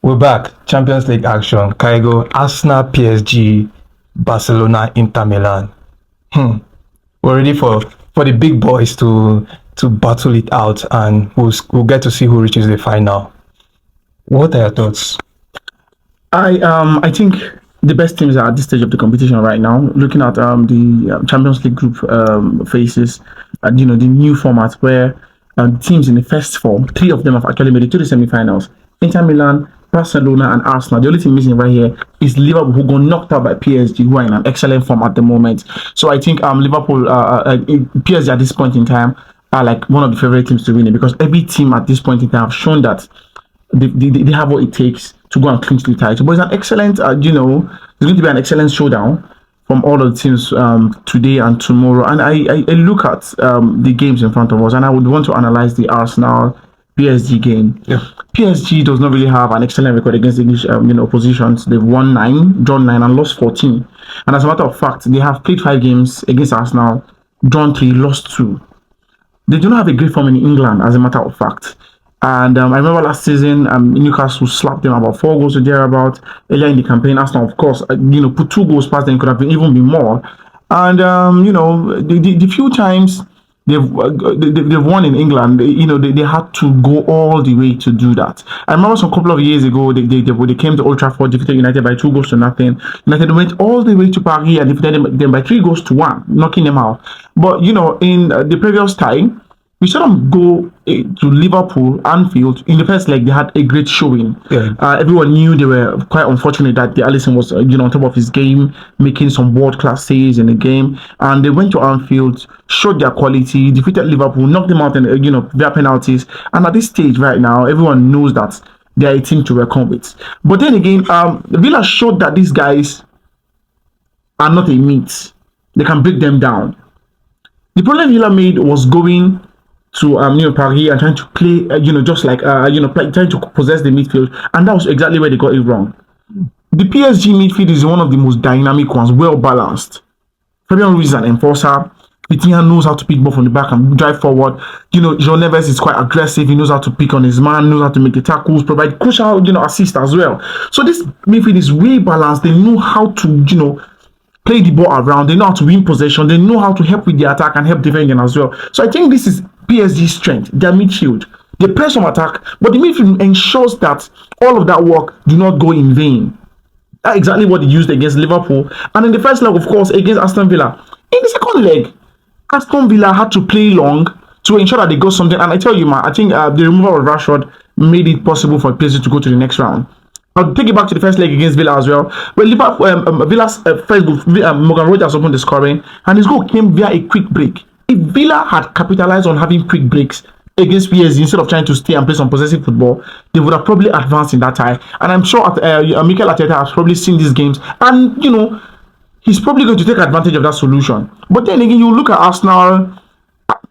We're back. Champions League action. Kygo, Arsenal, PSG, Barcelona, Inter Milan. We're ready for the big boys to battle it out, and we'll get to see who reaches the final. What are your thoughts? I think the best teams are at this stage of the competition right now. Looking at the Champions League group phases, and the new format where teams in the first four, three of them have actually made it to the semi-finals. Inter Milan, Barcelona, and Arsenal. The only thing missing right here is Liverpool, who got knocked out by PSG, who are in an excellent form at the moment. So I think Liverpool, PSG at this point in time are like one of the favorite teams to win it, because every team at this point in time have shown that they have what it takes to go and clinch the title. But it's an excellent, it's going to be an excellent showdown from all of the teams today and tomorrow. And I look at the games in front of us, and I would want to analyze the Arsenal PSG game. Yeah. PSG does not really have an excellent record against English, oppositions. They've won 9, drawn 9, and lost 14. And as a matter of fact, they have played 5 games against Arsenal, drawn 3, lost 2. They do not have a great form in England, as a matter of fact. And I remember last season, Newcastle slapped them about 4 goals to thereabout. Earlier in the campaign, Arsenal, of course, put 2 goals past them, could have been even be more. And the few times they've won in England, they had to go all the way to do that. I remember some couple of years ago, they came to Old Trafford, defeated United by 2 goals to nothing. United went all the way to Paris and defeated them by 3 goals to 1, knocking them out. But in the previous time, we saw them go to Liverpool, Anfield. In the first leg, they had a great showing. Yeah. Everyone knew they were quite unfortunate that the Alisson was, on top of his game, making some world-class saves in the game. And they went to Anfield, showed their quality, defeated Liverpool, knocked them out in, via penalties. And at this stage right now, everyone knows that they are a team to reckon with. But then again, Villa showed that these guys are not a meat. They can break them down. The problem Villa made was going to Paris and trying to play just like trying to possess the midfield, and that was exactly where they got it wrong. The PSG midfield is one of the most dynamic ones, well balanced. Fabian Ruiz is an enforcer. Vitinha knows how to pick ball from the back and drive forward. Jean Neves is quite aggressive. He knows how to pick on his man, knows how to make the tackles, provide crucial assist as well. So this midfield is way balanced. They know how to play the ball around. They know how to win possession. They know how to help with the attack and help defending as well. So I think this is PSG's strength, their midfield. They press on attack, but the midfield ensures that all of that work do not go in vain. That's exactly what they used against Liverpool. And in the first leg, of course, against Aston Villa. In the second leg, Aston Villa had to play long to ensure that they got something. And I tell you, man, I think the removal of Rashford made it possible for PSG to go to the next round. I'll take it back to the first leg against Villa as well. But Villa's first goal, Morgan Rogers opened the scoring, and his goal came via a quick break. If Villa had capitalized on having quick breaks against PSG instead of trying to stay and play some possessive football, they would have probably advanced in that tie. And I'm sure Mikel Arteta has probably seen these games, and he's probably going to take advantage of that solution. But then again, you look at Arsenal's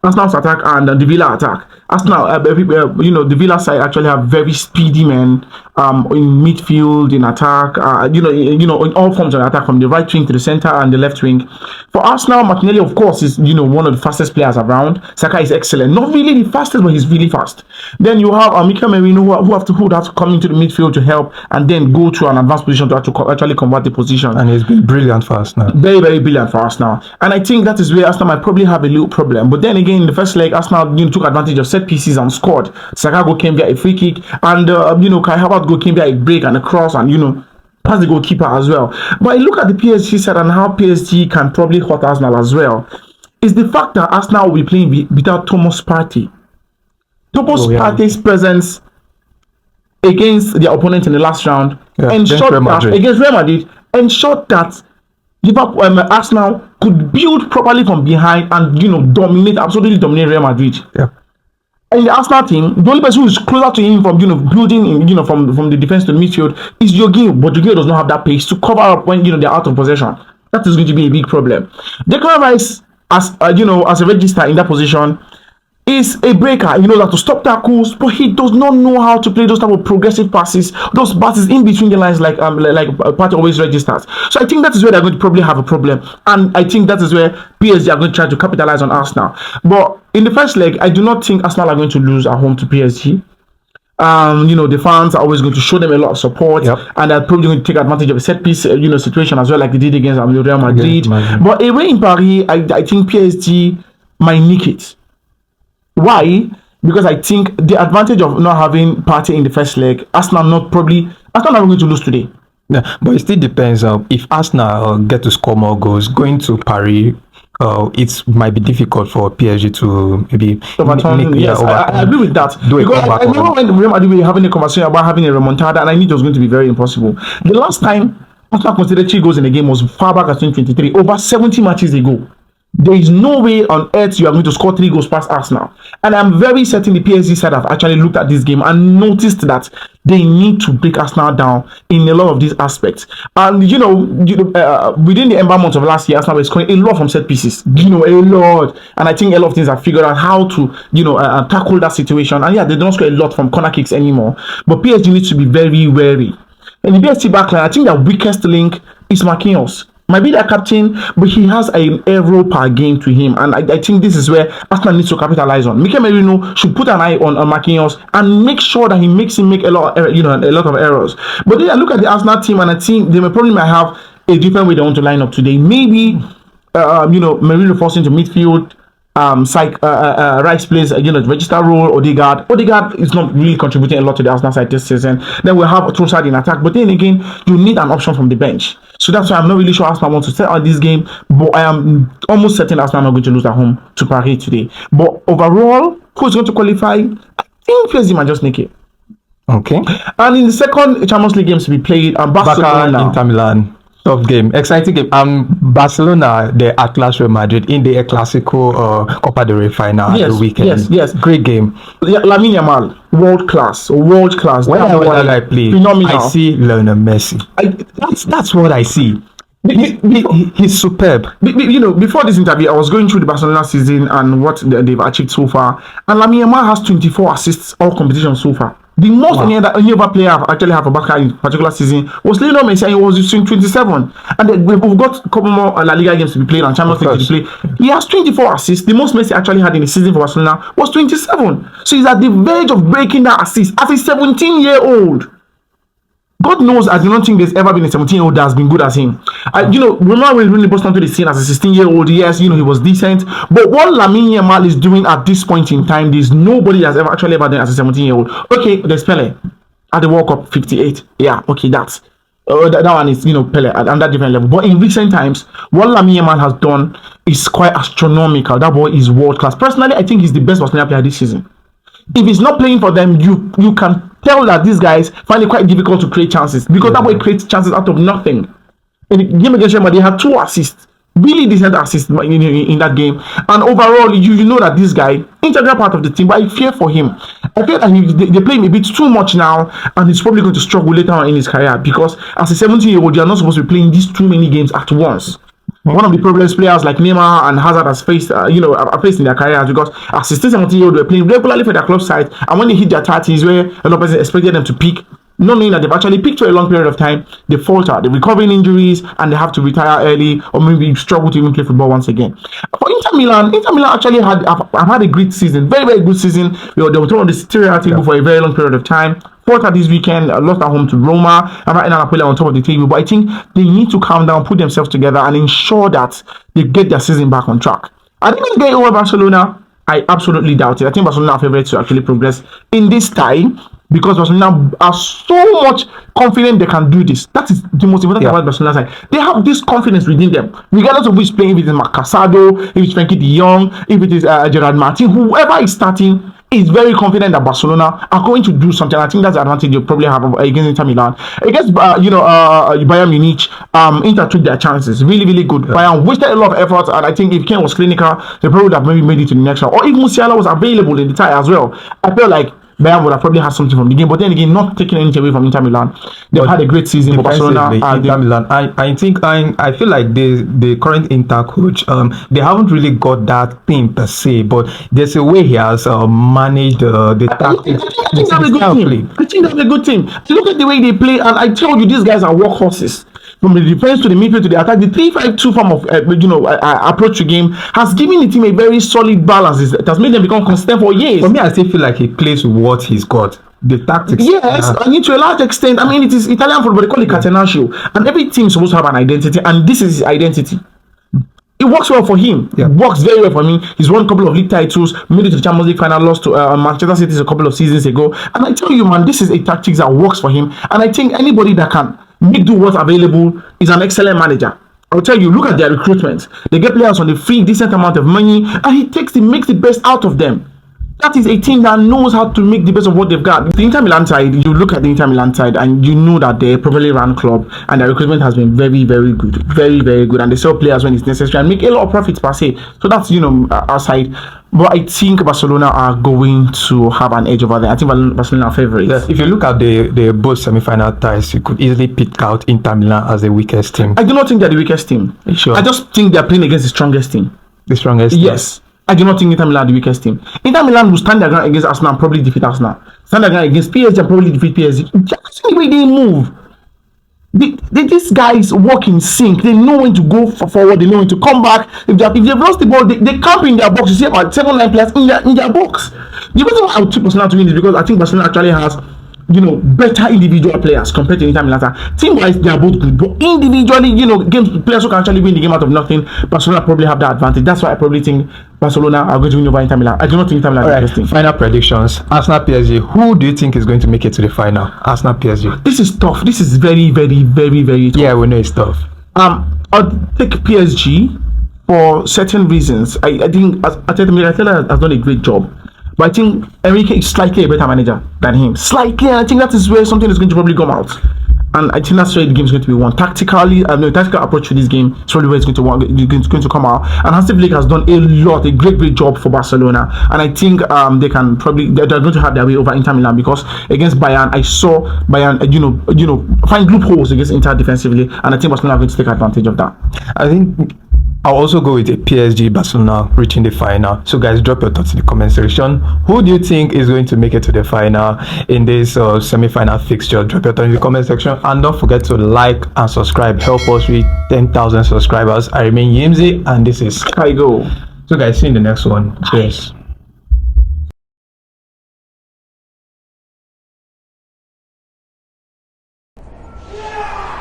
attack and the Villa attack. Arsenal, the Villa side actually have very speedy men in midfield, in attack, in all forms of attack, from the right wing to the center and the left wing. For Arsenal, Martinelli, of course, is one of the fastest players around. Saka is excellent, not really the fastest, but he's really fast. Then you have Mikel Merino, who have to come into the midfield to help, and then go to an advanced position to actually convert the position. And he's been brilliant for Arsenal. Very, very brilliant for Arsenal. And I think that is where Arsenal might probably have a little problem. But then again, in the first leg, Arsenal took advantage of set pieces and scored. Saka goal came via a free kick, and Kai Havertz goal came via a break and a cross, and past the goalkeeper as well. But I look at the PSG side and how PSG can probably hurt Arsenal as well. Is the fact that Arsenal will be playing without Thomas Partey. Thomas Partey's presence against their opponent in the last round ensured that against Real Madrid ensured that Arsenal could build properly from behind and absolutely dominate Real Madrid. Yeah. In the Arsenal team, the only person who is closer to him from building from the defense to the midfield is Jorginho, but Jorginho does not have that pace to cover up when they're out of possession. That is going to be a big problem. Declan Rice, as a register in that position, is a breaker. He knows how to stop tackles, but he does not know how to play those type of progressive passes, those passes in between the lines like Partey always registers. So I think that is where they're going to probably have a problem, and I think that is where PSG are going to try to capitalize on Arsenal. But in the first leg, I do not think Arsenal are going to lose at home to PSG. The fans are always going to show them a lot of support, Yep. and they're probably going to take advantage of a set piece, situation as well, like they did against Real Madrid. Madrid. But away in Paris, I think PSG might nick it. Why? Because I think the advantage of not having Partey in the first leg, Arsenal not going to lose today. Yeah, but it still depends. If Arsenal get to score more goals, going to Paris, it might be difficult for PSG to maybe Overturn, yes, I agree with that. Do a Because comeback I remember when Real Madrid were having a conversation about having a remontada, and I knew it was going to be very impossible. The last time Arsenal considered 3 goals in a game was far back as 2023, over 70 matches ago. There is no way on earth you are going to score 3 goals past Arsenal. And I'm very certain the PSG side have actually looked at this game and noticed that they need to break Arsenal down in a lot of these aspects. And within the ember months of last year, Arsenal was scoring a lot from set pieces. A lot. And I think a lot of things have figured out how to, tackle that situation. And yeah, they don't score a lot from corner kicks anymore. But PSG needs to be very wary. And the PSG backline, I think their weakest link is Marquinhos. Might be their captain, but he has an error per game to him, and I think this is where Arsenal needs to capitalize on. Mikel Merino should put an eye on Marquinhos and make sure that he makes him make a lot of errors. But then I look at the Arsenal team, and I think they probably might have a different way they want to line up today. Maybe Merino forcing to midfield. Rice plays, the register role. Odegaard is not really contributing a lot to the Arsenal side this season. Then we'll have Trossard in attack, but then again, you need an option from the bench. So that's why I'm not really sure Arsenal wants to set out this game, but I am almost certain Arsenal are not going to lose at home to Paris today. But overall, who is going to qualify? I think PSG might just make it. Okay. And in the second Champions League games to be played, Barcelona, Inter Milan. Tough game, exciting game. Barcelona, they at Real Madrid in the El Clasico Copa del Rey final at the weekend. Yes. Great game. Lamine Yamal, world class. When that guy play, phenomenal. I see Lionel Messi. That's what I see. He's superb. Before this interview, I was going through the Barcelona season and what they've achieved so far. And Lamine Yamal has 24 assists all competitions so far. The most any other player actually have a backer in particular season was Lionel Messi, and he was in 27. And we've got a couple more La Liga games to be played and Champions League to be played. He has 24 assists. The most Messi actually had in the season for Barcelona was 27. So he's at the verge of breaking that assist as a 17-year-old. God knows, I do not think there's ever been a 17-year-old that has been good as him. Ronaldo was really burst onto the scene as a 16-year-old. Yes, he was decent. But what Lamine Yamal is doing at this point in time, there's nobody has ever done as a 17-year-old. Okay, there's Pele at the World Cup 58. Yeah, okay, that one is Pele at that different level. But in recent times, what Lamine Yamal has done is quite astronomical. That boy is world class. Personally, I think he's the best Barcelona player this season. If he's not playing for them, you can tell that these guys find it quite difficult to create chances, because that boy creates chances out of nothing. In the game against Real Madrid, they had 2 assists, really decent assists in that game. And overall, you know that this guy, integral part of the team, but I fear for him. I feel that they play him a bit too much now, and he's probably going to struggle later on in his career, because as a 17-year-old, you're not supposed to be playing these too many games at once. One of the problems players like Neymar and Hazard has faced, are faced in their careers, because as 16, 17-year-old were playing regularly for their club side, and when they hit their 30s, where a lot of people expected them to peak, not knowing that they've actually peaked for a long period of time, they falter, they recover in injuries, and they have to retire early, or maybe struggle to even play football once again. For Inter Milan actually have had a great season, very, very good season. They were top of the Serie A table for a very long period of time. Porta this weekend lost at home to Roma, and right now Napoli on top of the table. But I think they need to calm down, put themselves together, and ensure that they get their season back on track. Are they going to get over Barcelona? I absolutely doubt it. I think Barcelona are favourites to actually progress in this time, because Barcelona are so much confident they can do this. That is the most important thing about Barcelona side. They have this confidence within them, regardless of which playing, if it is Marc Casado, if it's Frankie de Jong, if it is Gerard Martin, whoever is starting is very confident that Barcelona are going to do something. I think that's the advantage you probably have against Inter Milan. Against Bayern Munich, Inter took their chances, really, really good. Bayern wasted a lot of effort, and I think if Kane was clinical, they probably would have maybe made it to the next round. Or if Musiala was available in the tie as well, I feel like Bayern would have probably had something from the game. But then again, not taking anything away from Inter Milan. They've had a great season for Barcelona. Inter Milan, I think I feel like the current Inter coach, they haven't really got that thing per se, but there's a way he has managed the tactics. I think that's a good team. I think that's a good team. Look at the way they play, and I tell you, these guys are workhorses. From the defense to the midfield to the attack, the 3-5-2 form of approach to game has given the team a very solid balance. It has made them become consistent for years. For me, I still feel like he plays what he's got. The tactics. Yes, and to a large extent, I mean, it is Italian football. They call it catenaccio, and every team is supposed to have an identity, and this is his identity. It works well for him. Yeah. It works very well for him. He's won a couple of league titles, made it to the Champions League final, lost to Manchester City a couple of seasons ago. And I tell you, man, this is a tactics that works for him. And I think anybody that can make do what's available is an excellent manager. I'll tell you, look at their recruitment. They get players on a free, decent amount of money, and he makes the best out of them. That is a team that knows how to make the best of what they've got. The Inter Milan side, you look at the Inter Milan side and you know that they're a properly run club and their recruitment has been very, very good. Very, very good. And they sell players when it's necessary and make a lot of profits per se. So that's, our side. But I think Barcelona are going to have an edge over there. I think Barcelona are favourites. Yes, if you look at the both semi-final ties, you could easily pick out Inter Milan as the weakest team. I do not think they're the weakest team. Sure. I just think they're playing against the strongest team. The strongest team. Yes. I do not think Inter Milan are the weakest team. Inter Milan will stand their ground against Arsenal and probably defeat Arsenal. Stand their ground against PSG and probably defeat PSG. Just the way they move. These guys walk in sync. They know when to go forward. They know when to come back. If they've lost the ball, they camp in their box. You see about 7-9 players in their box. The reason why I would choose Barcelona to win is because I think Barcelona actually has better individual players compared to Inter Milan. Team-wise, they are both good, but individually, players who can actually win the game out of nothing, Barcelona probably have that advantage. That's why I probably think Barcelona are going to win over Inter Milan. I do not think Inter Milan is the best team. Final predictions. Arsenal PSG. Who do you think is going to make it to the final? Arsenal PSG. This is tough. This is very, very, very, very tough. Yeah, we know it's tough. I'll take PSG for certain reasons. I think Arteta has done a great job. But I think Enrique is slightly a better manager than him. Slightly, and I think that is where something is going to probably come out. And I think that's where the game is going to be won. Tactically, tactical approach to this game is probably where it's going to come out. And Hansi Flick has done a great job for Barcelona. And I think they're going to have their way over Inter Milan because against Bayern, I saw Bayern, find loopholes against Inter defensively, and I think Barcelona are going to take advantage of that. I think I'll also go with a PSG Barcelona reaching the final. So guys, drop your thoughts in the comment section. Who do you think is going to make it to the final in this semi-final fixture? Drop your thoughts in the comment section and don't forget to like and subscribe. Help us reach 10,000 subscribers. I remain Yimzy and this is Kygo. So guys, see you in the next one. Cheers.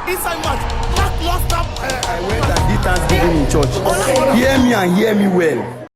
Inside match, lackluster. I went and did Thanksgiving in church. Hear me and hear me well.